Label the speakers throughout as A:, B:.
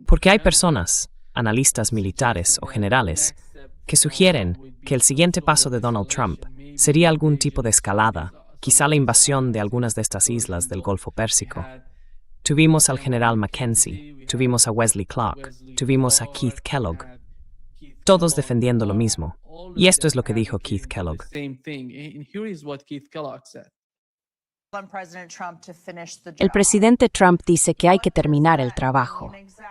A: Porque hay personas, analistas militares o generales, que sugieren que el siguiente paso de Donald Trump sería algún tipo de escalada, quizá la invasión de algunas de estas islas del Golfo Pérsico. Tuvimos al general Mackenzie, tuvimos a Wesley Clark, tuvimos a Keith Kellogg, todos defendiendo lo mismo. Y esto es lo que dijo Keith Kellogg.
B: El presidente Trump dice que hay que terminar el trabajo.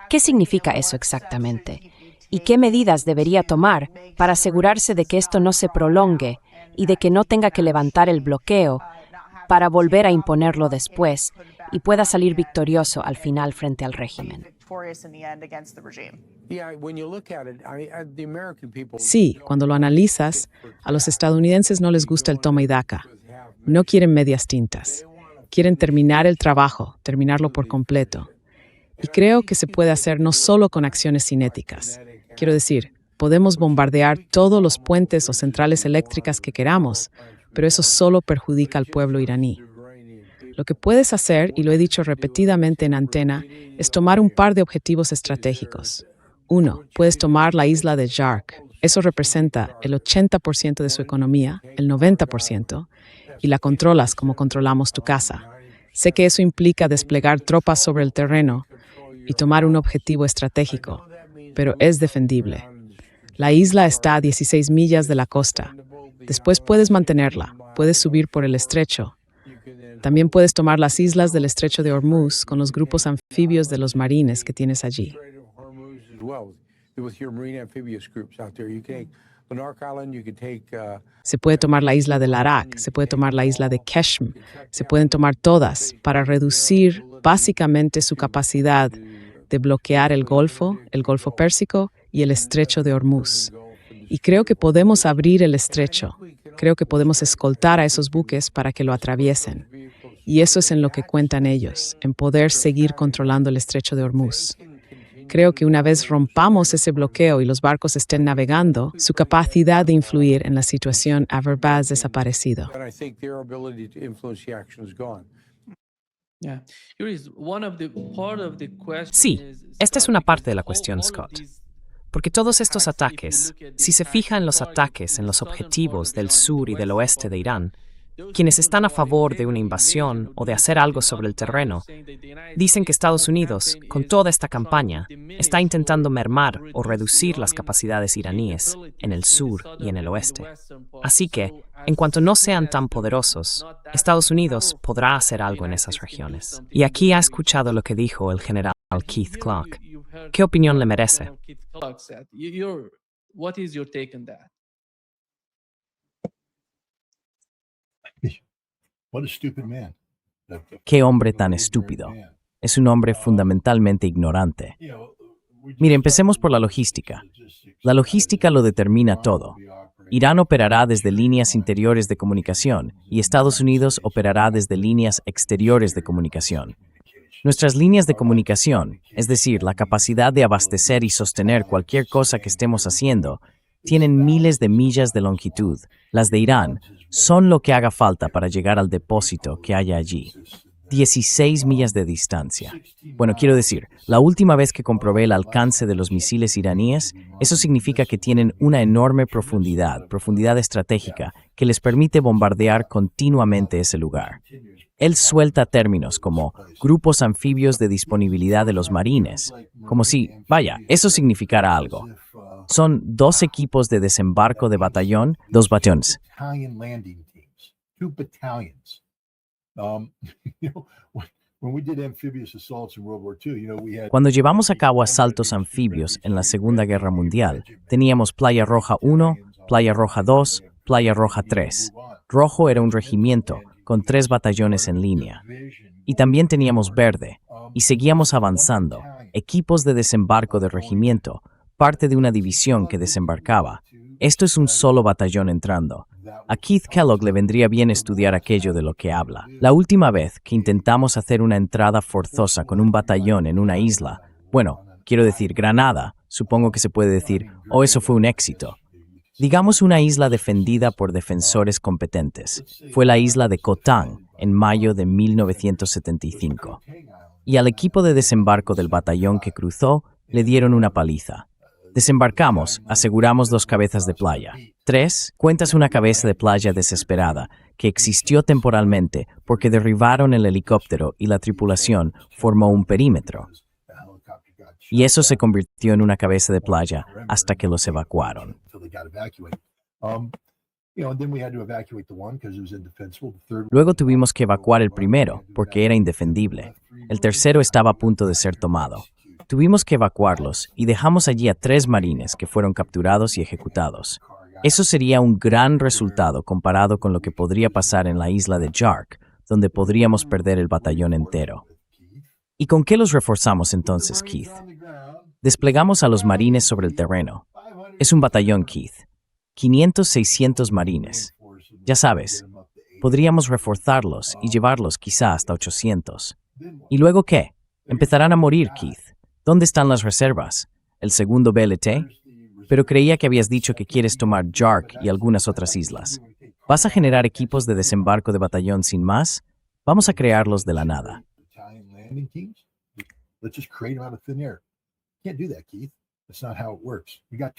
B: ¿Qué significa eso exactamente? ¿Y qué medidas debería tomar para asegurarse de que esto no se prolongue y de que no tenga que levantar el bloqueo para volver a imponerlo después y pueda salir victorioso al final frente al régimen?
C: Sí, cuando lo analizas, a los estadounidenses no les gusta el toma y daca. No quieren medias tintas. Quieren terminar el trabajo, terminarlo por completo. Y creo que se puede hacer no solo con acciones cinéticas. Quiero decir, podemos bombardear todos los puentes o centrales eléctricas que queramos, pero eso solo perjudica al pueblo iraní. Lo que puedes hacer, y lo he dicho repetidamente en antena, es tomar un par de objetivos estratégicos. 1. Puedes tomar la isla de Jark. Eso representa el 80% de su economía, el 90%, y la controlas como controlamos tu casa. Sé que eso implica desplegar tropas sobre el terreno y tomar un objetivo estratégico, pero es defendible. La isla está a 16 millas de la costa. Después puedes mantenerla, puedes subir por el estrecho. También puedes tomar las islas del estrecho de Hormuz con los grupos anfibios de los marines que tienes allí. Se puede tomar la isla de Larak, se puede tomar la isla de Keshm, se pueden tomar todas para reducir básicamente su capacidad de bloquear el Golfo Pérsico y el estrecho de Hormuz. Y creo que podemos abrir el estrecho. Creo que podemos escoltar a esos buques para que lo atraviesen. Y eso es en lo que cuentan ellos, en poder seguir controlando el estrecho de Hormuz. Creo que una vez rompamos ese bloqueo y los barcos estén navegando, su capacidad de influir en la situación habrá desaparecido.
A: Sí, esta es una parte de la cuestión, Scott. Porque todos estos ataques, si se fija en los ataques en los objetivos del sur y del oeste de Irán, quienes están a favor de una invasión o de hacer algo sobre el terreno, dicen que Estados Unidos, con toda esta campaña, está intentando mermar o reducir las capacidades iraníes en el sur y en el oeste. Así que, en cuanto no sean tan poderosos, Estados Unidos podrá hacer algo en esas regiones. Y aquí ha escuchado lo que dijo el general Keith Clark. ¿Qué opinión le merece?
D: Qué hombre tan estúpido. Es un hombre fundamentalmente ignorante. Mire, empecemos por la logística. La logística lo determina todo. Irán operará desde líneas interiores de comunicación y Estados Unidos operará desde líneas exteriores de comunicación. Nuestras líneas de comunicación, es decir, la capacidad de abastecer y sostener cualquier cosa que estemos haciendo, tienen miles de millas de longitud. Las de Irán son lo que haga falta para llegar al depósito que haya allí. 16 millas de distancia. Bueno, quiero decir, la última vez que comprobé el alcance de los misiles iraníes, eso significa que tienen una enorme profundidad estratégica, que les permite bombardear continuamente ese lugar. Él suelta términos como grupos anfibios de disponibilidad de los marines, como si, vaya, eso significara algo. Son 2 equipos de desembarco de batallón, 2 batallones. Cuando llevamos a cabo asaltos anfibios en la Segunda Guerra Mundial, teníamos Playa Roja 1, Playa Roja 2, Playa Roja 3. Rojo era un regimiento con 3 batallones en línea. Y también teníamos Verde, y seguíamos avanzando, equipos de desembarco de regimiento, parte de una división que desembarcaba. Esto es un solo batallón entrando. A Keith Kellogg le vendría bien estudiar aquello de lo que habla. La última vez que intentamos hacer una entrada forzosa con un batallón en una isla, bueno, quiero decir Granada, supongo que se puede decir, eso fue un éxito. Digamos una isla defendida por defensores competentes. Fue la isla de Koh Tang en mayo de 1975. y al equipo de desembarco del batallón que cruzó le dieron una paliza. Desembarcamos, aseguramos 2 cabezas de playa. 3. Cuentas una cabeza de playa desesperada, que existió temporalmente porque derribaron el helicóptero y la tripulación formó un perímetro. Y eso se convirtió en una cabeza de playa hasta que los evacuaron. Luego tuvimos que evacuar el primero porque era indefendible. El tercero estaba a punto de ser tomado. Tuvimos que evacuarlos y dejamos allí a 3 marines que fueron capturados y ejecutados. Eso sería un gran resultado comparado con lo que podría pasar en la isla de Jark, donde podríamos perder el batallón entero. ¿Y con qué los reforzamos entonces, Keith? Desplegamos a los marines sobre el terreno. Es un batallón, Keith. 500, 600 marines. Ya sabes, podríamos reforzarlos y llevarlos quizá hasta 800. ¿Y luego qué? Empezarán a morir, Keith. ¿Dónde están las reservas? ¿El segundo BLT? Pero creía que habías dicho que quieres tomar Jark y algunas otras islas. ¿Vas a generar equipos de desembarco de batallón sin más? Vamos a crearlos de la nada.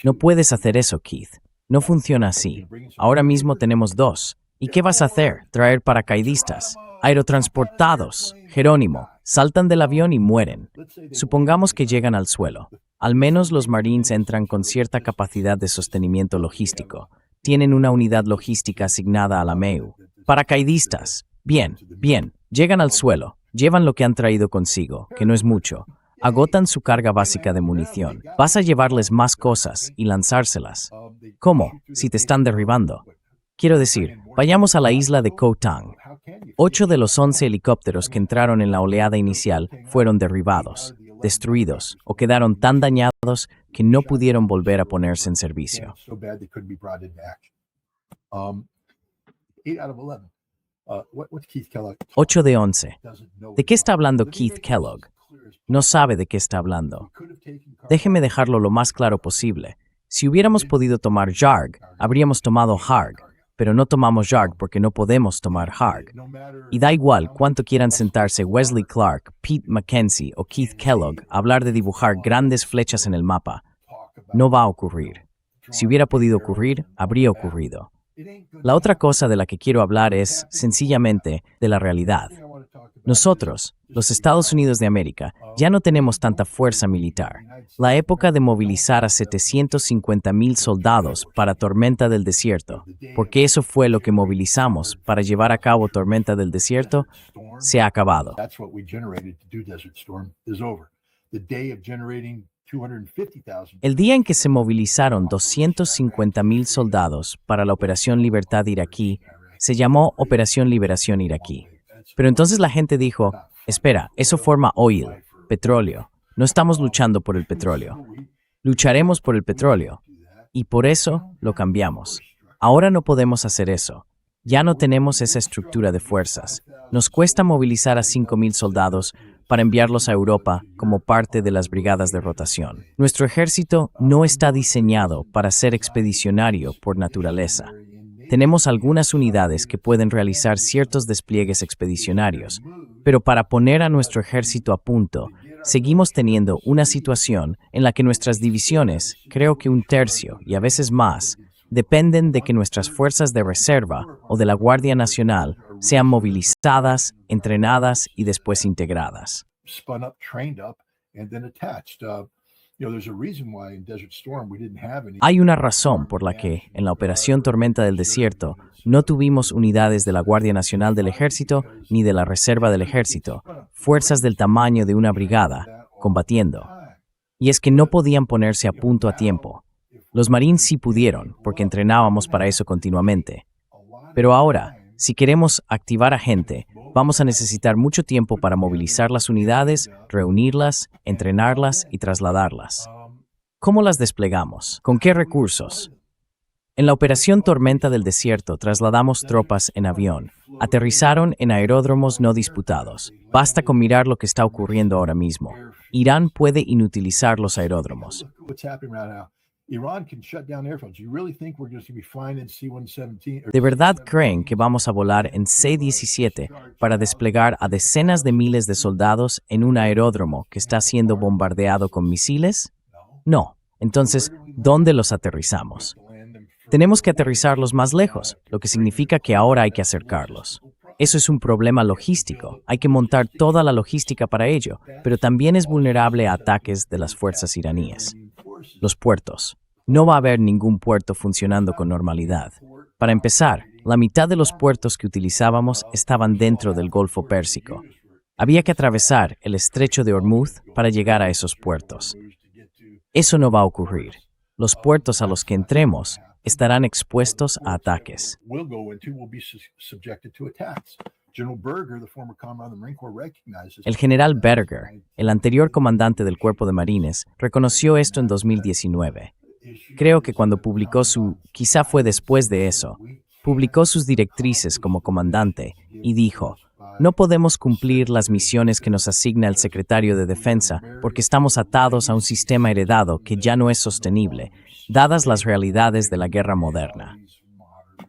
D: No puedes hacer eso, Keith. No funciona así. Ahora mismo tenemos 2. ¿Y qué vas a hacer? ¿Traer paracaidistas? Aerotransportados. Jerónimo, saltan del avión y mueren. Supongamos que llegan al suelo. Al menos los Marines entran con cierta capacidad de sostenimiento logístico. Tienen una unidad logística asignada a la MEU. Paracaidistas. Bien. Llegan al suelo. Llevan lo que han traído consigo, que no es mucho. Agotan su carga básica de munición. Vas a llevarles más cosas y lanzárselas. ¿Cómo? Si te están derribando. Quiero decir, vayamos a la isla de Koh Tang. 8 de los 11 helicópteros que entraron en la oleada inicial fueron derribados, destruidos o quedaron tan dañados que no pudieron volver a ponerse en servicio. 8 de 11. ¿De qué está hablando Keith Kellogg? No sabe de qué está hablando. Déjeme dejarlo lo más claro posible. Si hubiéramos podido tomar Jarg, habríamos tomado Harg, pero no tomamos Jarg porque no podemos tomar Harg. Y da igual cuánto quieran sentarse Wesley Clark, Pete Mackenzie o Keith Kellogg a hablar de dibujar grandes flechas en el mapa. No va a ocurrir. Si hubiera podido ocurrir, habría ocurrido. La otra cosa de la que quiero hablar es, sencillamente, de la realidad. Nosotros, los Estados Unidos de América, ya no tenemos tanta fuerza militar. La época de movilizar a 750,000 soldados para Tormenta del Desierto, porque eso fue lo que movilizamos para llevar a cabo Tormenta del Desierto, se ha acabado. El día en que se movilizaron 250,000 soldados para la Operación Libertad Iraquí, se llamó Operación Liberación Iraquí. Pero entonces la gente dijo, espera, eso forma oil, petróleo. No estamos luchando por el petróleo. Lucharemos por el petróleo. Y por eso lo cambiamos. Ahora no podemos hacer eso. Ya no tenemos esa estructura de fuerzas. Nos cuesta movilizar a 5,000 soldados para enviarlos a Europa como parte de las brigadas de rotación. Nuestro ejército no está diseñado para ser expedicionario por naturaleza. Tenemos algunas unidades que pueden realizar ciertos despliegues expedicionarios, pero para poner a nuestro ejército a punto, seguimos teniendo una situación en la que nuestras divisiones, creo que 1/3 y a veces más, dependen de que nuestras fuerzas de reserva o de la Guardia Nacional sean movilizadas, entrenadas y después integradas. Hay una razón por la que, en la Operación Tormenta del Desierto, no tuvimos unidades de la Guardia Nacional del Ejército ni de la Reserva del Ejército, fuerzas del tamaño de una brigada, combatiendo. Y es que no podían ponerse a punto a tiempo. Los Marines sí pudieron, porque entrenábamos para eso continuamente. Pero ahora, si queremos activar a gente, vamos a necesitar mucho tiempo para movilizar las unidades, reunirlas, entrenarlas y trasladarlas. ¿Cómo las desplegamos? ¿Con qué recursos? En la Operación Tormenta del Desierto trasladamos tropas en avión. Aterrizaron en aeródromos no disputados. Basta con mirar lo que está ocurriendo ahora mismo. Irán puede inutilizar los aeródromos. ¿De verdad creen que vamos a volar en C-17 para desplegar a decenas de miles de soldados en un aeródromo que está siendo bombardeado con misiles? No. Entonces, ¿dónde los aterrizamos? Tenemos que aterrizarlos más lejos, lo que significa que ahora hay que acercarlos. Eso es un problema logístico. Hay que montar toda la logística para ello, pero también es vulnerable a ataques de las fuerzas iraníes. Los puertos. No va a haber ningún puerto funcionando con normalidad. Para empezar, la mitad de los puertos que utilizábamos estaban dentro del Golfo Pérsico. Había que atravesar el Estrecho de Hormuz para llegar a esos puertos. Eso no va a ocurrir. Los puertos a los que entremos estarán expuestos a ataques. El general Berger, el anterior comandante del Cuerpo de Marines, reconoció esto en 2019. Creo que cuando quizá fue después de eso, publicó sus directrices como comandante y dijo: no podemos cumplir las misiones que nos asigna el secretario de Defensa porque estamos atados a un sistema heredado que ya no es sostenible, dadas las realidades de la guerra moderna.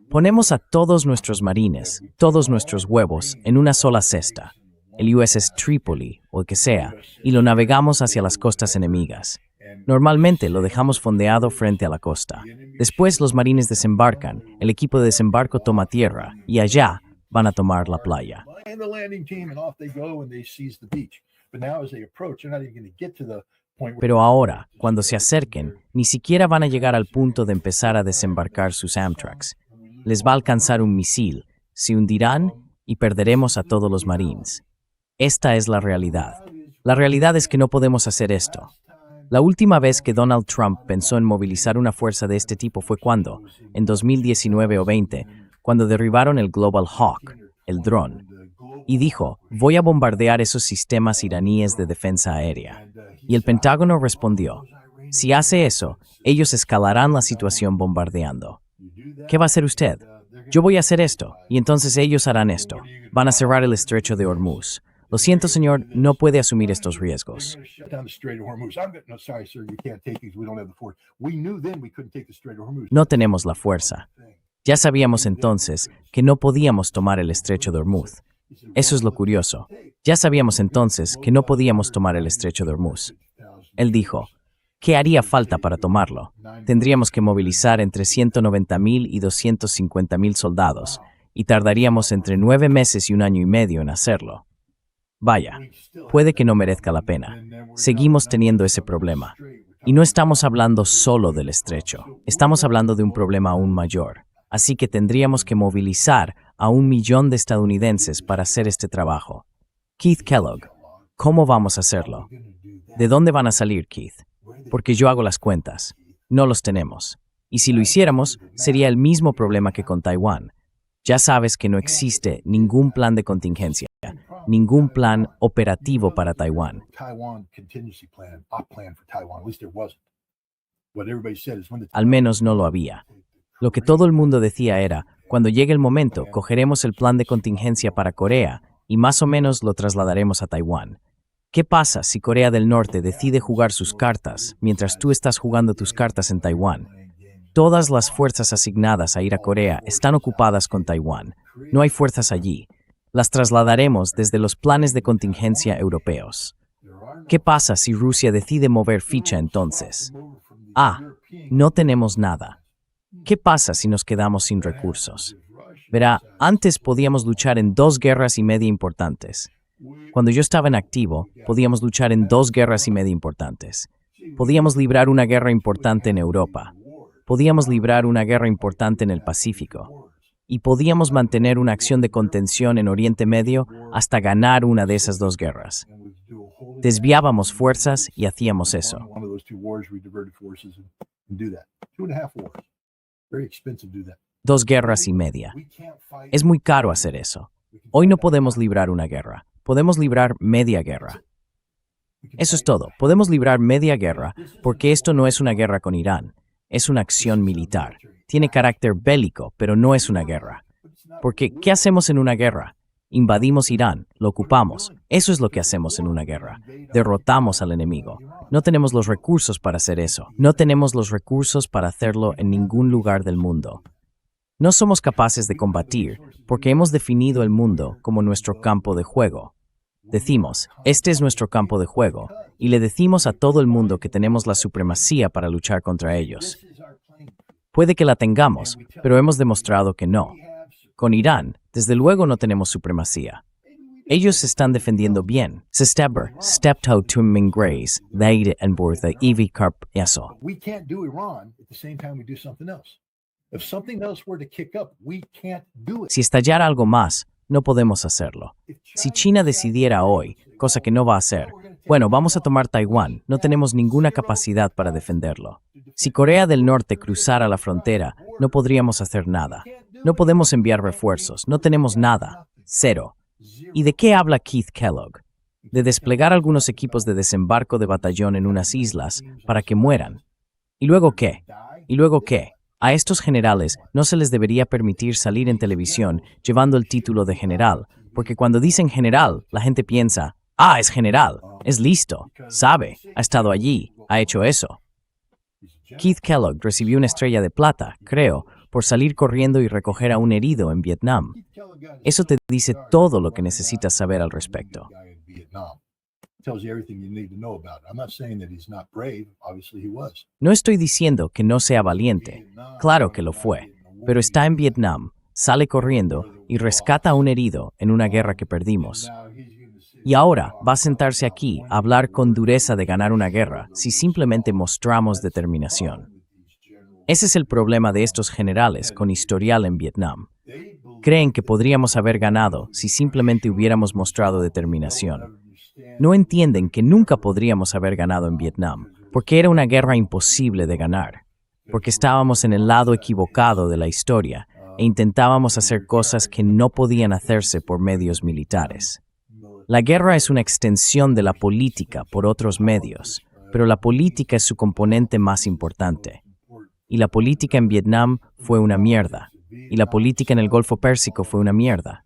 D: Ponemos a todos nuestros marines, todos nuestros huevos, en una sola cesta, el USS Tripoli o el que sea, y lo navegamos hacia las costas enemigas. Normalmente lo dejamos fondeado frente a la costa. Después los marines desembarcan, el equipo de desembarco toma tierra, y allá van a tomar la playa. Pero ahora, cuando se acerquen, ni siquiera van a llegar al punto de empezar a desembarcar sus Amtraks. Les va a alcanzar un misil, se hundirán y perderemos a todos los Marines. Esta es la realidad. La realidad es que no podemos hacer esto. La última vez que Donald Trump pensó en movilizar una fuerza de este tipo fue cuando, en 2019 o 20, cuando derribaron el Global Hawk, el dron, y dijo: voy a bombardear esos sistemas iraníes de defensa aérea. Y el Pentágono respondió: si hace eso, ellos escalarán la situación bombardeando. ¿Qué va a hacer usted? Yo voy a hacer esto, y entonces ellos harán esto. Van a cerrar el estrecho de Hormuz. Lo siento, señor, no puede asumir estos riesgos. No tenemos la fuerza. Ya sabíamos entonces que no podíamos tomar el estrecho de Hormuz. Eso es lo curioso. Ya sabíamos entonces que no podíamos tomar el estrecho de Hormuz. Él dijo: ¿qué haría falta para tomarlo? Tendríamos que movilizar entre 190,000 y 250,000 soldados, y tardaríamos entre 9 meses y 1 año y medio en hacerlo. Vaya, puede que no merezca la pena. Seguimos teniendo ese problema. Y no estamos hablando solo del estrecho. Estamos hablando de un problema aún mayor. Así que tendríamos que movilizar a 1 millón de estadounidenses para hacer este trabajo. Keith Kellogg, ¿cómo vamos a hacerlo? ¿De dónde van a salir, Keith? Porque yo hago las cuentas. No los tenemos. Y si lo hiciéramos, sería el mismo problema que con Taiwán. Ya sabes que no existe ningún plan de contingencia, ningún plan operativo para Taiwán. Al menos no lo había. Lo que todo el mundo decía era: cuando llegue el momento, cogeremos el plan de contingencia para Corea y más o menos lo trasladaremos a Taiwán. ¿Qué pasa si Corea del Norte decide jugar sus cartas mientras tú estás jugando tus cartas en Taiwán? Todas las fuerzas asignadas a ir a Corea están ocupadas con Taiwán. No hay fuerzas allí. Las trasladaremos desde los planes de contingencia europeos. ¿Qué pasa si Rusia decide mover ficha entonces? No tenemos nada. ¿Qué pasa si nos quedamos sin recursos? Verá, antes podíamos luchar en 2 guerras y media importantes. Cuando yo estaba en activo, podíamos luchar en 2 guerras y media importantes. Podíamos librar una guerra importante en Europa. Podíamos librar una guerra importante en el Pacífico. Y podíamos mantener una acción de contención en Oriente Medio hasta ganar una de esas 2 guerras. Desviábamos fuerzas y hacíamos eso. 2 guerras y media. Es muy caro hacer eso. Hoy no podemos librar una guerra. Podemos librar media guerra. Eso es todo. Podemos librar media guerra porque esto no es una guerra con Irán. Es una acción militar. Tiene carácter bélico, pero no es una guerra. Porque, ¿qué hacemos en una guerra? Invadimos Irán, lo ocupamos. Eso es lo que hacemos en una guerra. Derrotamos al enemigo. No tenemos los recursos para hacer eso. No tenemos los recursos para hacerlo en ningún lugar del mundo. No somos capaces de combatir porque hemos definido el mundo como nuestro campo de juego. Decimos, este es nuestro campo de juego, y le decimos a todo el mundo que tenemos la supremacía para luchar contra ellos. Puede que la tengamos, pero hemos demostrado que no. Con Irán, desde luego no tenemos supremacía. Ellos se están defendiendo bien. Sesteber, steptoe tuming grace, daide en borda evi carp eso.
E: We can't do Iran at the same time we do something else. If something else were to kick up, we can't do it.
D: Si estallara algo más, no podemos hacerlo. Si China decidiera hoy, cosa que no va a hacer, bueno, vamos a tomar Taiwán, no tenemos ninguna capacidad para defenderlo. Si Corea del Norte cruzara la frontera, no podríamos hacer nada. No podemos enviar refuerzos, no tenemos nada. Cero. ¿Y de qué habla Keith Kellogg? De desplegar algunos equipos de desembarco de batallón en unas islas para que mueran. ¿Y luego qué? ¿Y luego qué? A estos generales no se les debería permitir salir en televisión llevando el título de general, porque cuando dicen general, la gente piensa, ah, es general, es listo, sabe, ha estado allí, ha hecho eso. Keith Kellogg recibió una estrella de plata, creo, por salir corriendo y recoger a un herido en Vietnam. Eso te dice todo lo que necesitas saber al respecto. No estoy diciendo que no sea valiente, claro que lo fue, pero está en Vietnam, sale corriendo y rescata a un herido en una guerra que perdimos. Y ahora va a sentarse aquí a hablar con dureza de ganar una guerra si simplemente mostramos determinación. Ese es el problema de estos generales con historial en Vietnam. Creen que podríamos haber ganado si simplemente hubiéramos mostrado determinación. No entienden que nunca podríamos haber ganado en Vietnam, porque era una guerra imposible de ganar, porque estábamos en el lado equivocado de la historia e intentábamos hacer cosas que no podían hacerse por medios militares. La guerra es una extensión de la política por otros medios, pero la política es su componente más importante. Y la política en Vietnam fue una mierda, y la política en el Golfo Pérsico fue una mierda.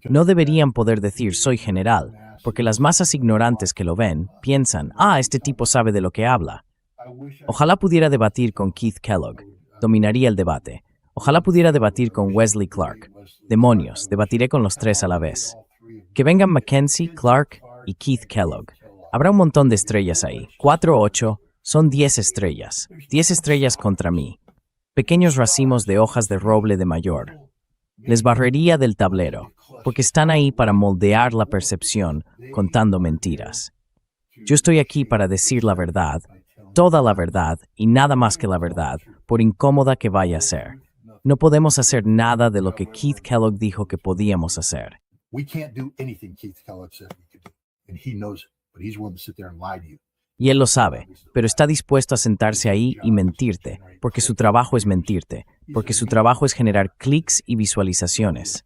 D: No deberían poder decir soy general, porque las masas ignorantes que lo ven piensan, ah, este tipo sabe de lo que habla. Ojalá pudiera debatir con Keith Kellogg, dominaría el debate. Ojalá pudiera debatir con Wesley Clark. Demonios, debatiré con los tres a la vez. Que vengan Mackenzie, Clark y Keith Kellogg. Habrá un montón de estrellas ahí. 4 o 8, son 10 estrellas. 10 estrellas contra mí. Pequeños racimos de hojas de roble de mayor. Les barrería del tablero, porque están ahí para moldear la percepción, contando mentiras. Yo estoy aquí para decir la verdad, toda la verdad y nada más que la verdad, por incómoda que vaya a ser. No podemos hacer nada de lo que Keith Kellogg dijo que podíamos hacer. Y él lo sabe, pero está dispuesto a sentarse ahí y mentirte, porque su trabajo es mentirte, porque su trabajo es generar clics y visualizaciones.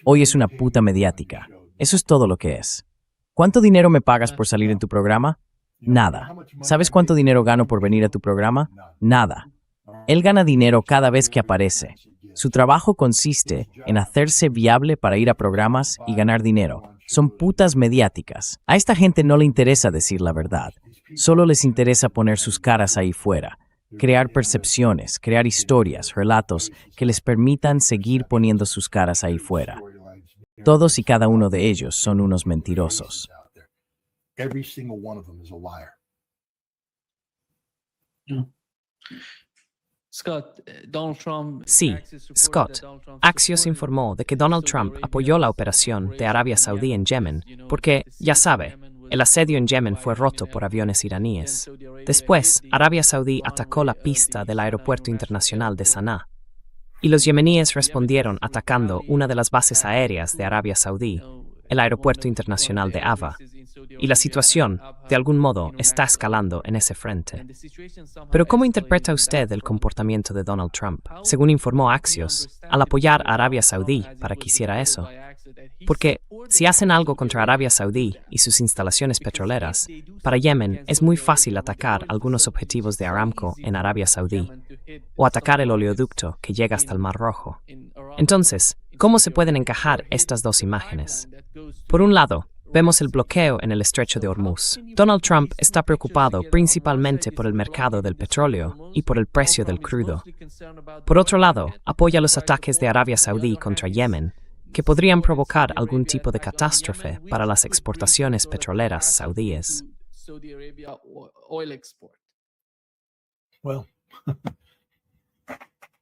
D: Hoy es una puta mediática. Eso es todo lo que es. ¿Cuánto dinero me pagas por salir en tu programa? Nada. ¿Sabes cuánto dinero gano por venir a tu programa? Nada. Él gana dinero cada vez que aparece. Su trabajo consiste en hacerse viable para ir a programas y ganar dinero. Son putas mediáticas. A esta gente no le interesa decir la verdad. Solo les interesa poner sus caras ahí fuera. Crear percepciones, crear historias, relatos que les permitan seguir poniendo sus caras ahí fuera. Todos y cada uno de ellos son unos mentirosos.
A: Sí, Scott. Axios informó de que Donald Trump apoyó la operación de Arabia Saudí en Yemen porque, ya sabe, el asedio en Yemen fue roto por aviones iraníes. Después, Arabia Saudí atacó la pista del aeropuerto internacional de Saná. Y los yemeníes respondieron atacando una de las bases aéreas de Arabia Saudí, el aeropuerto internacional de Ava. Y la situación, de algún modo, está escalando en ese frente. Pero ¿cómo interpreta usted el comportamiento de Donald Trump, según informó Axios, al apoyar a Arabia Saudí para que hiciera eso? Porque si hacen algo contra Arabia Saudí y sus instalaciones petroleras, para Yemen es muy fácil atacar algunos objetivos de Aramco en Arabia Saudí. o atacar el oleoducto que llega hasta el Mar Rojo. Entonces, ¿cómo se pueden encajar estas dos imágenes? Por un lado, vemos el bloqueo en el estrecho de Hormuz. Donald Trump está preocupado principalmente por el mercado del petróleo y por el precio del crudo. Por otro lado, apoya los ataques de Arabia Saudí contra Yemen, que podrían provocar algún tipo de catástrofe para las exportaciones petroleras saudíes.
E: Well,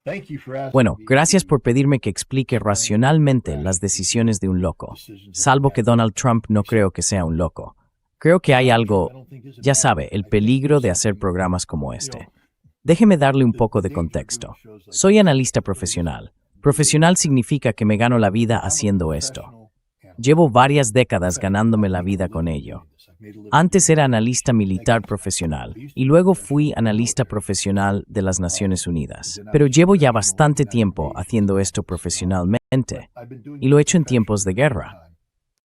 E: thank you for asking
D: Bueno,
E: me
D: gracias por pedirme que explique racionalmente las decisiones de un loco. Salvo que Donald Trump no creo que sea un loco. Creo que hay algo, ya sabe, el peligro de hacer programas como este. Déjeme darle un poco de contexto. Soy analista profesional. Profesional significa que me gano la vida haciendo esto. Llevo varias décadas ganándome la vida con ello. Antes era analista militar profesional y luego fui analista profesional de las Naciones Unidas. Pero llevo ya bastante tiempo haciendo esto profesionalmente y lo he hecho en tiempos de guerra.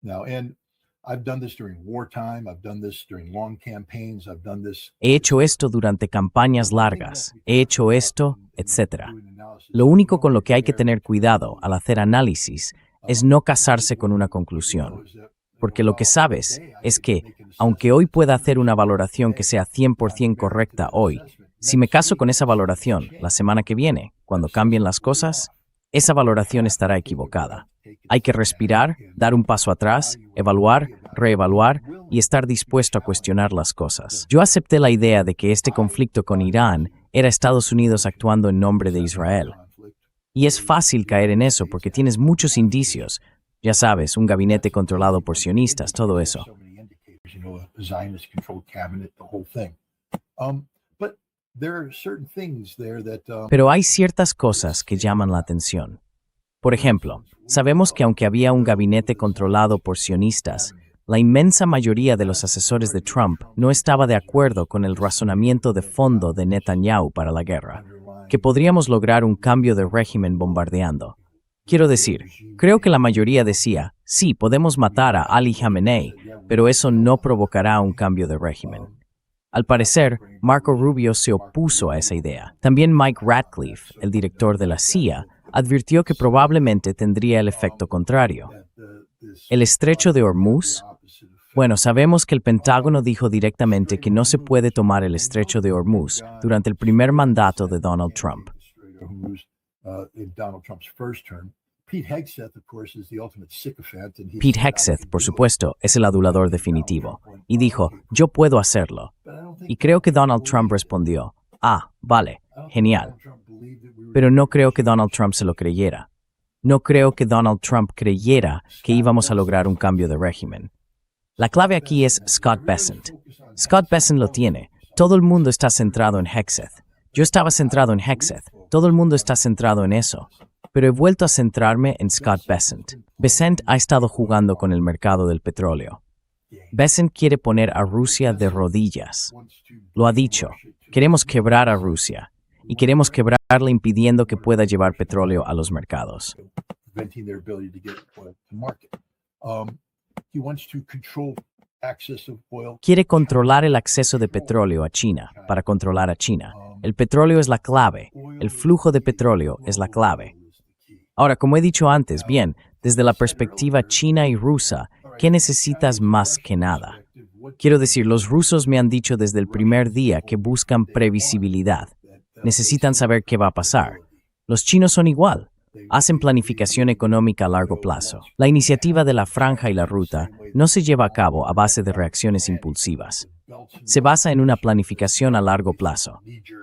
E: Now, and I've done this during wartime, I've done this during long campaigns, I've done this.
D: He hecho esto durante campañas largas, he hecho esto, etc. Lo único con lo que hay que tener cuidado al hacer análisis es no casarse con una conclusión. Porque lo que sabes es que, aunque hoy pueda hacer una valoración que sea 100% correcta hoy, si me caso con esa valoración la semana que viene, cuando cambien las cosas, esa valoración estará equivocada. Hay que respirar, dar un paso atrás, evaluar, reevaluar y estar dispuesto a cuestionar las cosas. Yo acepté la idea de que este conflicto con Irán era Estados Unidos actuando en nombre de Israel. Y es fácil caer en eso porque tienes muchos indicios. Ya sabes, un gabinete controlado por sionistas, todo eso.
E: So many indicators, a Zionist controlled cabinet, the whole thing. But there are certain things there that
D: Pero hay ciertas cosas que llaman la atención. Por ejemplo, sabemos que aunque había un gabinete controlado por sionistas, la inmensa mayoría de los asesores de Trump no estaba de acuerdo con el razonamiento de fondo de Netanyahu para la guerra, que podríamos lograr un cambio de régimen bombardeando. Quiero decir, creo que la mayoría decía, sí, podemos matar a Ali Khamenei, pero eso no provocará un cambio de régimen. Al parecer, Marco Rubio se opuso a esa idea. También Mike Ratcliffe, el director de la CIA, advirtió que probablemente tendría el efecto contrario. El estrecho de Hormuz. Bueno, sabemos que el Pentágono dijo directamente que no se puede tomar el estrecho de Hormuz durante el primer mandato de Donald Trump.
E: in Donald Trump's first term. Pete Hegseth, of course, is the ultimate sycophant. And
D: Pete Hegseth, por supuesto, es el adulador definitivo, y dijo, yo puedo hacerlo. Y creo que Donald Trump respondió, vale, genial. Pero no creo que Donald Trump se lo creyera. No creo que Donald Trump creyera que íbamos a lograr un cambio de régimen. La clave aquí es Scott Bessent. Scott Bessent lo tiene. Todo el mundo está centrado en Hegseth. Yo estaba centrado en Hegseth. Todo el mundo está centrado en eso. Pero he vuelto a centrarme en Scott Bessent. Bessent ha estado jugando con el mercado del petróleo. Bessent quiere poner a Rusia de rodillas. Lo ha dicho. Queremos quebrar a Rusia. Y queremos quebrarla impidiendo que pueda llevar petróleo a los mercados.
E: preventing their ability to get oil to market. He wants to control access of oil.
D: Quiere controlar el acceso de petróleo a China para controlar a China. El petróleo es la clave. El flujo de petróleo es la clave. Ahora, como he dicho antes, bien, desde la perspectiva china y rusa, ¿qué necesitas más que nada? Quiero decir, los rusos me han dicho desde el primer día que buscan previsibilidad. Necesitan saber qué va a pasar. Los chinos son igual. Hacen planificación económica a largo plazo. La iniciativa de la franja y la ruta no se lleva a cabo a base de reacciones impulsivas. Se basa en una planificación a largo plazo.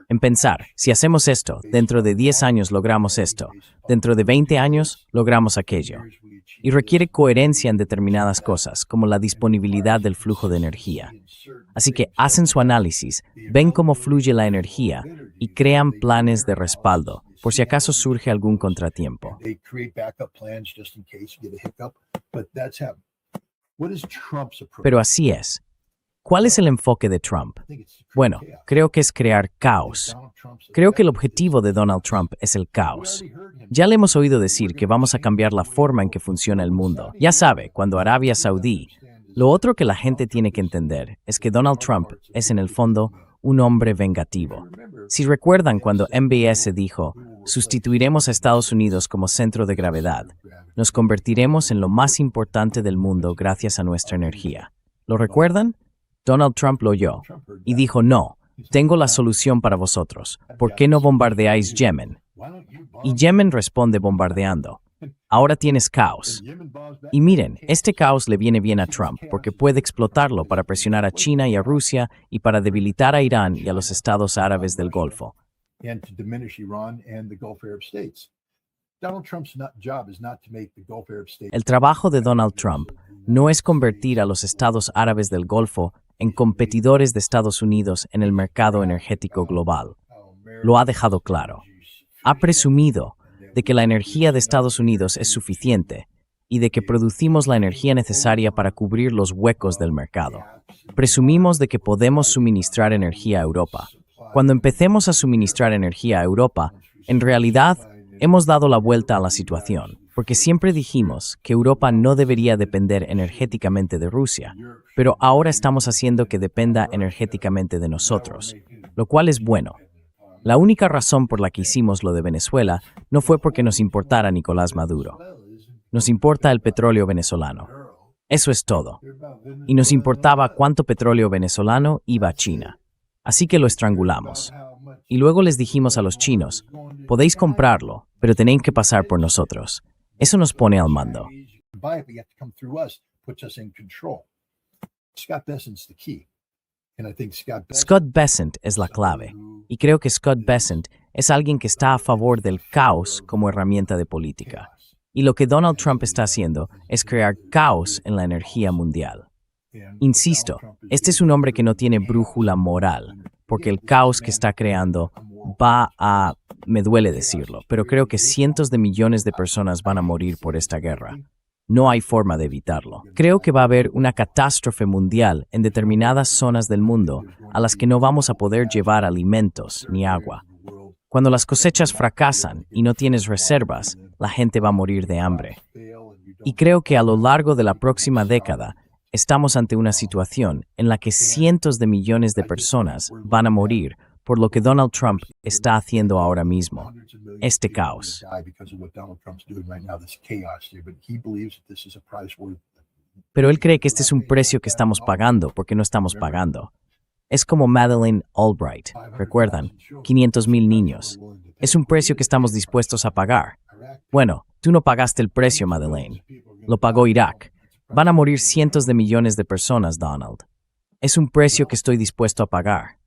D: En pensar, si hacemos esto, dentro de 10 años logramos esto, dentro de 20 años logramos aquello. Y requiere coherencia en determinadas cosas, como la disponibilidad del flujo de energía. Así que hacen su análisis, ven cómo fluye la energía y crean planes de respaldo, por si acaso surge algún contratiempo.
E: They create backup plans just in case you get a hiccup, but that's happened. What is Trump's approach?
D: Pero así es. ¿Cuál es el enfoque de Trump?
E: I think it's
D: Bueno, creo que es crear caos.
E: Donald Trump's
D: Creo que el objetivo de Donald Trump es el caos. Ya le hemos oído decir que vamos a cambiar la forma en que funciona el mundo. Ya sabe, cuando Arabia Saudí. Lo otro que la gente tiene que entender es que Donald Trump es en el fondo un hombre vengativo. Si recuerdan cuando MBS dijo, sustituiremos a Estados Unidos como centro de gravedad, nos convertiremos en lo más importante del mundo gracias a nuestra energía. ¿Lo recuerdan? Donald Trump lo oyó y dijo, no, tengo la solución para vosotros. ¿Por qué no bombardeáis Yemen? Y Yemen responde bombardeando. Ahora tienes caos. Y miren, este caos le viene bien a Trump porque puede explotarlo para presionar a China y a Rusia y para debilitar a Irán y a los estados árabes del Golfo. El trabajo de Donald Trump no es convertir a los estados árabes del Golfo en competidores de Estados Unidos en el mercado energético global. Lo ha dejado claro. Ha presumido de que la energía de Estados Unidos es suficiente y de que producimos la energía necesaria para cubrir los huecos del mercado. Presumimos de que podemos suministrar energía a Europa. Cuando empecemos a suministrar energía a Europa, en realidad hemos dado la vuelta a la situación, porque siempre dijimos que Europa no debería depender energéticamente de Rusia, pero ahora estamos haciendo que dependa energéticamente de nosotros, lo cual es bueno. La única razón por la que hicimos lo de Venezuela no fue porque nos importara Nicolás Maduro. Nos importa el petróleo venezolano. Eso es todo. Y nos importaba cuánto petróleo venezolano iba a China. Así que lo estrangulamos. Y luego les dijimos a los chinos, podéis comprarlo, pero tenéis que pasar por nosotros. Eso nos pone al mando. Scott Bessent es la clave, y creo que Scott Bessent es alguien que está a favor del caos como herramienta de política. Y lo que Donald Trump está haciendo es crear caos en la energía mundial. Insisto, este es un hombre que no tiene brújula moral, porque el caos que está creando me duele decirlo, pero creo que cientos de millones de personas van a morir por esta guerra. No hay forma de evitarlo. Creo que va a haber una catástrofe mundial en determinadas zonas del mundo a las que no vamos a poder llevar alimentos ni agua. Cuando las cosechas fracasan y no tienes reservas, la gente va a morir de hambre. Y creo que a lo largo de la próxima década estamos ante una situación en la que cientos de millones de personas van a morir por lo que Donald Trump está haciendo ahora mismo, este caos. Pero él cree que este es un precio que estamos pagando porque no estamos pagando. Es como Madeleine Albright, ¿recuerdan? 500,000 niños. Es un precio que estamos dispuestos a pagar. Bueno, tú no pagaste el precio, Madeleine. Lo pagó Irak. Van a morir cientos de millones de personas, Donald. Es un precio que estoy dispuesto a pagar.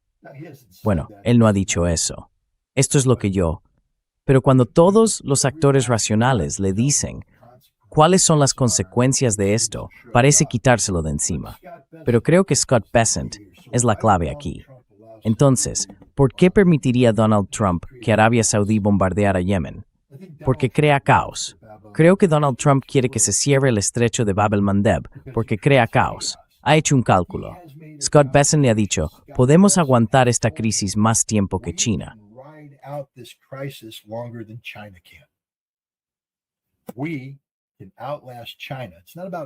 D: Bueno, él no ha dicho eso. Esto es lo que yo... Pero cuando todos los actores racionales le dicen cuáles son las consecuencias de esto, parece quitárselo de encima. Pero creo que Scott Bessent es la clave aquí. Entonces, ¿por qué permitiría Donald Trump que Arabia Saudí bombardeara Yemen? Porque crea caos. Creo que Donald Trump quiere que se cierre el estrecho de Bab el-Mandeb porque crea caos. Ha hecho un cálculo. Scott Bessent le ha dicho, podemos aguantar esta crisis más tiempo que China.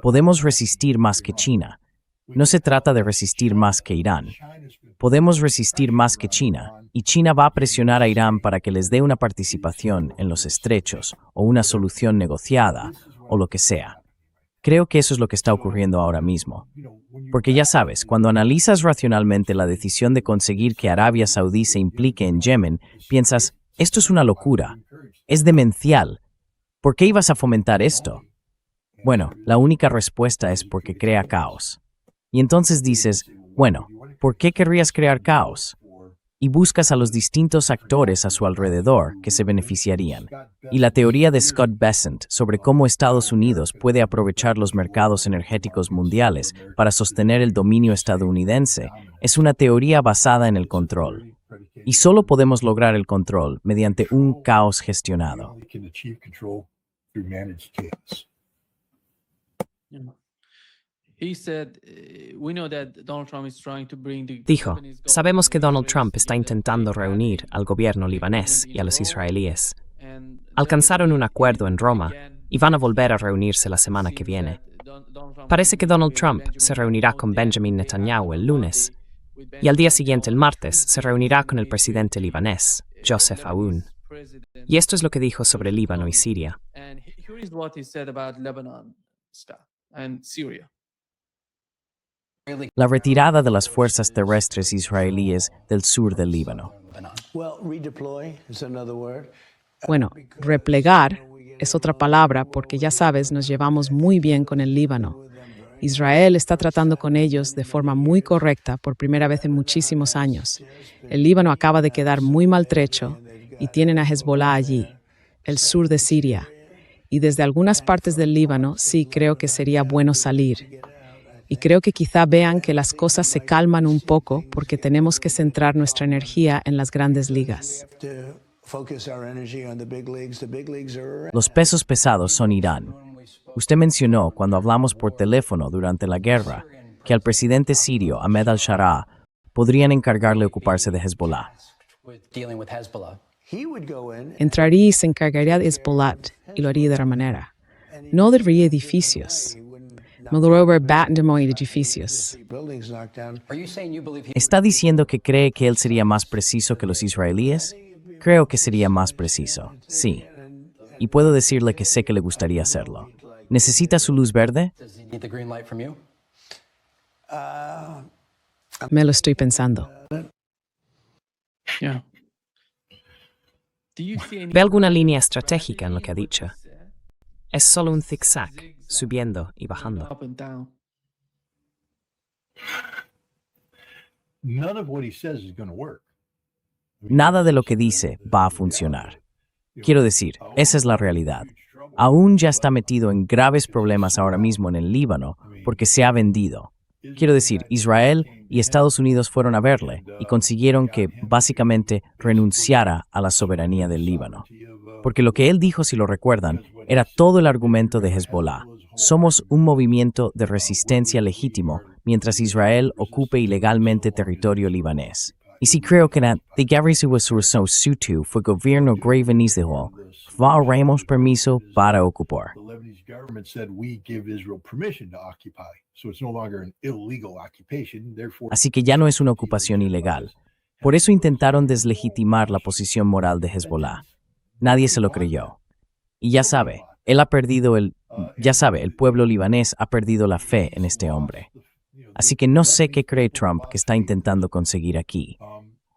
D: Podemos resistir más que China. No se trata de resistir más que Irán. Podemos resistir más que China, y China va a presionar a Irán para que les dé una participación en los estrechos, o una solución negociada, o lo que sea. Creo que eso es lo que está ocurriendo ahora mismo. Porque ya sabes, cuando analizas racionalmente la decisión de conseguir que Arabia Saudí se implique en Yemen, piensas, esto es una locura, es demencial. ¿Por qué ibas a fomentar esto? Bueno, la única respuesta es porque crea caos. Y entonces dices, bueno, ¿por qué querrías crear caos? Y buscas a los distintos actores a su alrededor que se beneficiarían. Y la teoría de Scott Bessent sobre cómo Estados Unidos puede aprovechar los mercados energéticos mundiales para sostener el dominio estadounidense es una teoría basada en el control. Y solo podemos lograr el control mediante un caos gestionado.
A: Dijo, sabemos que Donald Trump está intentando reunir al gobierno libanés y a los israelíes. Alcanzaron un acuerdo en Roma y van a volver a reunirse la semana que viene. Parece que Donald Trump se reunirá con Benjamin Netanyahu el lunes. Y al día siguiente, el martes, se reunirá con el presidente libanés, Joseph Aoun. Y esto es lo que dijo sobre Líbano y Siria.
D: La retirada de las fuerzas terrestres israelíes del sur del Líbano.
C: Bueno, replegar es otra palabra porque ya sabes, nos llevamos muy bien con el Líbano. Israel está tratando con ellos de forma muy correcta por primera vez en muchísimos años. El Líbano acaba de quedar muy maltrecho y tienen a Hezbollah allí, el sur de Siria. Y desde algunas partes del Líbano sí creo que sería bueno salir. Y creo que quizá vean que las cosas se calman un poco porque tenemos que centrar nuestra energía en las grandes ligas.
D: Los pesos pesados son Irán. Usted mencionó cuando hablamos por teléfono durante la guerra que al presidente sirio Ahmed al-Sharaa podrían encargarle ocuparse de Hezbollah.
C: Entraría y se encargaría de Hezbollah y lo haría de la manera. No derribaría edificios. No derribaría edificios.
D: ¿Está diciendo que cree que él sería más preciso que los israelíes? Creo que sería más preciso, sí. Y puedo decirle que sé que le gustaría hacerlo. ¿Necesita su luz verde?
C: Me lo estoy pensando.
A: ¿Ve alguna línea estratégica en lo que ha dicho? Es solo un zigzag, subiendo y bajando.
E: None of what he says is going to work.
D: Nada de lo que dice va a funcionar. Quiero decir, esa es la realidad. Aún ya está metido en graves problemas ahora mismo en el Líbano porque se ha vendido. Quiero decir, Israel y Estados Unidos fueron a verle y consiguieron que, básicamente, renunciara a la soberanía del Líbano. Porque lo que él dijo, si lo recuerdan, era todo el argumento de Hezbollah. Somos un movimiento de resistencia legítimo mientras Israel ocupe ilegalmente territorio libanés. Y si creo que la sutu fue gobierno gravenismo, haremos permiso para ocupar.
E: The Lebanese government said we give Israel permission to occupy, so it's no longer an illegal occupation. Therefore,
D: Así que ya no es una ocupación ilegal. Por eso intentaron deslegitimar la posición moral de Hezbollah. Nadie se lo creyó. Y ya sabe, el pueblo libanés ha perdido la fe en este hombre. Así que no sé qué cree Trump que está intentando conseguir aquí.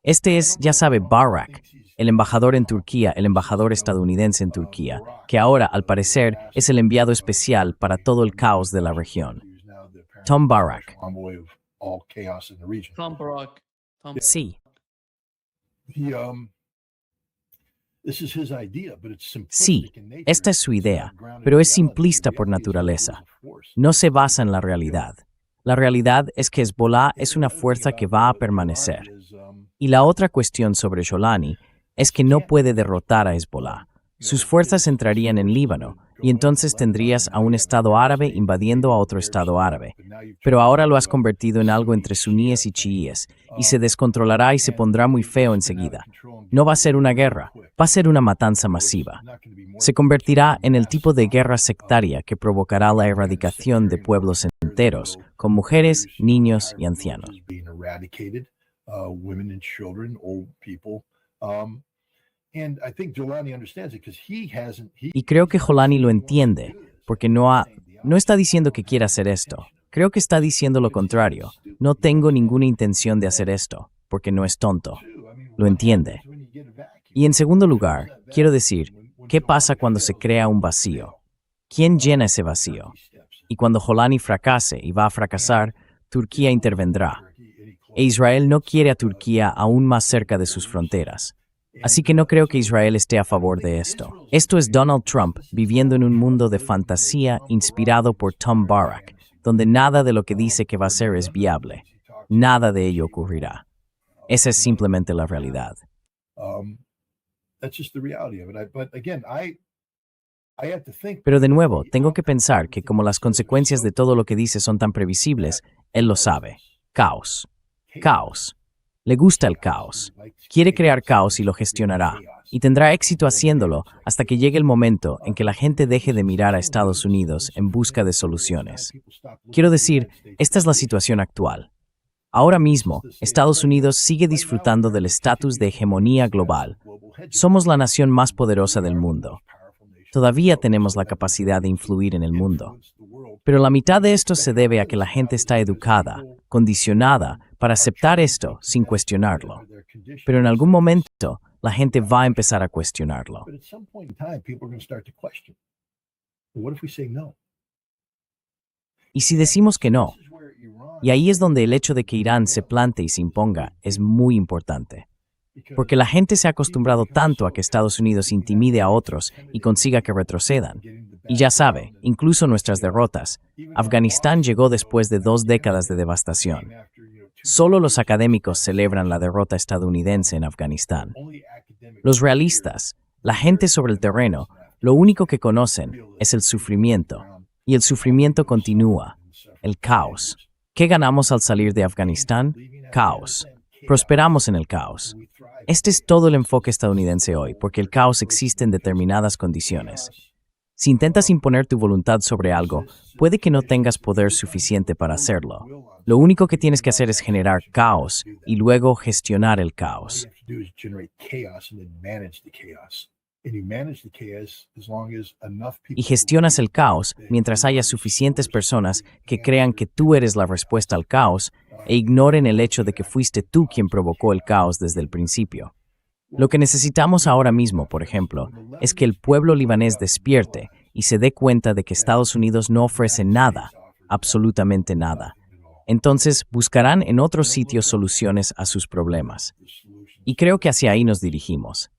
D: Este es, ya sabe, Barak, el embajador en Turquía, el embajador estadounidense en Turquía, que ahora, al parecer, es el enviado especial para todo el caos de la región. Tom Barak.
A: Sí,
D: Sí, esta es su idea, pero es simplista por naturaleza. No se basa en la realidad. La realidad es que Hezbollah es una fuerza que va a permanecer. Y la otra cuestión sobre Jolani es que no puede derrotar a Hezbollah. Sus fuerzas entrarían en Líbano y entonces tendrías a un Estado árabe invadiendo a otro Estado árabe. Pero ahora lo has convertido en algo entre suníes y chiíes y se descontrolará y se pondrá muy feo enseguida. No va a ser una guerra, va a ser una matanza masiva. Se convertirá en el tipo de guerra sectaria que provocará la erradicación de pueblos enteros, con mujeres, niños y ancianos. Y creo que Jolani lo entiende, porque no está diciendo que quiera hacer esto. Creo que está diciendo lo contrario. No tengo ninguna intención de hacer esto, porque no es tonto. Lo entiende. Y en segundo lugar, quiero decir, ¿qué pasa cuando se crea un vacío? ¿Quién llena ese vacío? Y cuando Jolani fracase, y va a fracasar, Turquía intervendrá. E Israel no quiere a Turquía aún más cerca de sus fronteras. Así que no creo que Israel esté a favor de esto. Esto es Donald Trump viviendo en un mundo de fantasía inspirado por Tom Barak, donde nada de lo que dice que va a hacer es viable. Nada de ello ocurrirá. Esa es simplemente la realidad. Pero de nuevo, tengo que pensar que como las consecuencias de todo lo que dice son tan previsibles, él lo sabe. Caos. Caos. Le gusta el caos. Quiere crear caos y lo gestionará. Y tendrá éxito haciéndolo hasta que llegue el momento en que la gente deje de mirar a Estados Unidos en busca de soluciones. Quiero decir, esta es la situación actual. Ahora mismo, Estados Unidos sigue disfrutando del estatus de hegemonía global. Somos la nación más poderosa del mundo. Todavía tenemos la capacidad de influir en el mundo. Pero la mitad de esto se debe a que la gente está educada, condicionada, para aceptar esto sin cuestionarlo. Pero en algún momento, la gente va a empezar a cuestionarlo.
E: But at some point in time, people are going to start to question. Well, what if we say no?
D: Y si decimos que no,
E: This is where Iran,
D: y ahí es donde el hecho de que Irán se plante y se imponga es muy importante. Porque la gente se ha acostumbrado tanto a que Estados Unidos intimide a otros y consiga que retrocedan. Y ya sabe, incluso nuestras derrotas, Afganistán llegó después de 2 décadas de devastación. Solo los académicos celebran la derrota estadounidense en Afganistán.
E: only academic
D: Los realistas, la gente sobre el terreno, lo único que conocen es el sufrimiento. Y el sufrimiento continúa. El caos. ¿Qué ganamos al salir de Afganistán? Caos. Prosperamos en el caos. Este es todo el enfoque estadounidense hoy, porque el caos existe en determinadas condiciones. Si intentas imponer tu voluntad sobre algo, puede que no tengas poder suficiente para hacerlo. Lo único que tienes que hacer es generar caos y luego gestionar el
E: all you
D: caos.
E: have to do is generate chaos and then manage the chaos. And you manage the chaos as long as enough people
D: Y gestionas el caos mientras haya suficientes personas que crean que tú eres la respuesta al caos e ignoren el hecho de que fuiste tú quien provocó el caos desde el principio. Lo que necesitamos ahora mismo, por ejemplo, es que el pueblo libanés despierte y se dé cuenta de que Estados Unidos no ofrece nada, absolutamente nada. Entonces buscarán en otros sitios soluciones a sus problemas. Y creo que hacia ahí nos dirigimos.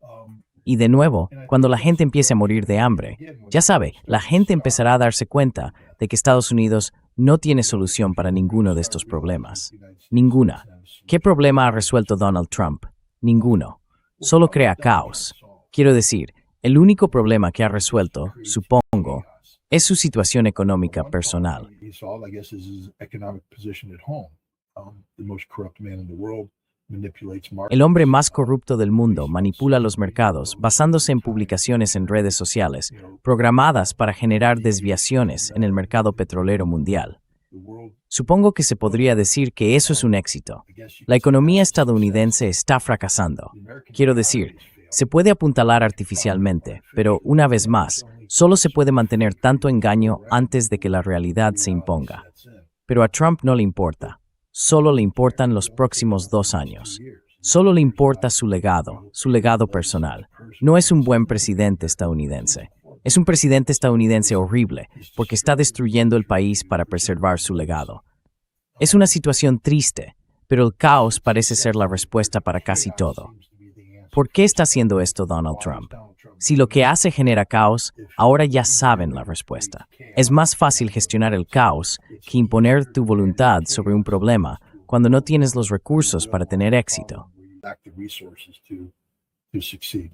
D: Y de nuevo, cuando la gente empiece a morir de hambre, ya sabe, la gente empezará a darse cuenta de que Estados Unidos no tiene solución para ninguno de estos problemas. Ninguna. ¿Qué problema ha resuelto Donald Trump? Ninguno. Solo crea caos. Quiero decir, el único problema que ha resuelto, supongo, es su situación económica personal.
E: he solved, I guess, is his economic position at home. The most corrupt man in the world manipulates markets.
D: El hombre más corrupto del mundo manipula los mercados basándose en publicaciones en redes sociales, programadas para generar desviaciones en el mercado petrolero mundial. Supongo que se podría decir que eso es un éxito. La economía estadounidense está fracasando. Quiero decir, se puede apuntalar artificialmente, pero una vez más, solo se puede mantener tanto engaño antes de que la realidad se imponga. Pero a Trump no le importa. Solo le importan los próximos 2 años. Solo le importa su legado personal. No es un buen presidente estadounidense. Es un presidente estadounidense horrible, porque está destruyendo el país para preservar su legado. Es una situación triste, pero el caos parece ser la respuesta para casi todo. ¿Por qué está haciendo esto Donald Trump? Si lo que hace genera caos, ahora ya saben la respuesta. Es más fácil gestionar el caos que imponer tu voluntad sobre un problema cuando no tienes los recursos para tener éxito.
E: Lack the resources to succeed.